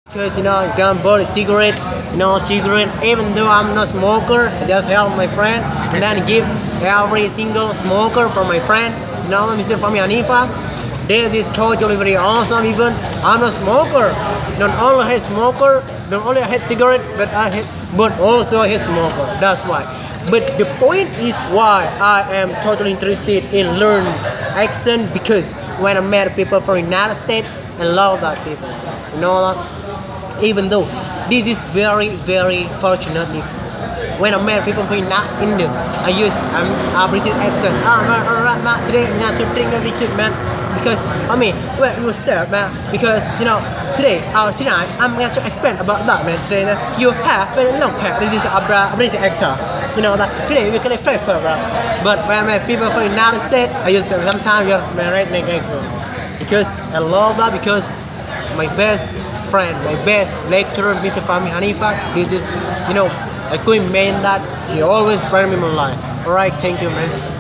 Because you can burn a cigarette, cigarette. Even though I'm not smoker, I just help my friend and then give every single smoker for my friend. Mr. Fahmi Hanifa. This is totally very awesome. Even I'm not smoker. Not only hate smoker, not only I hate cigarette, but also I hate smoker. That's why. But the point is why I am totally interested in learning accent, because when I met people from United States, I love that people. Even though this is very, very fortunate. When I met people from India, I use British accent. Today I'm not to drink a bit, man. Because where you start, man. Because today, tonight, I'm going to explain about that, man. Today, you have very long hair. This is a British accent. Today we can play for, bro. But when I met people from United States, I use sometimes your redneck accent. Because I love that. Because my best friend, my best lecturer, Mr. Fahmi Hanifa, he just, I couldn't mean that. He always bring me my life. Alright, thank you, man.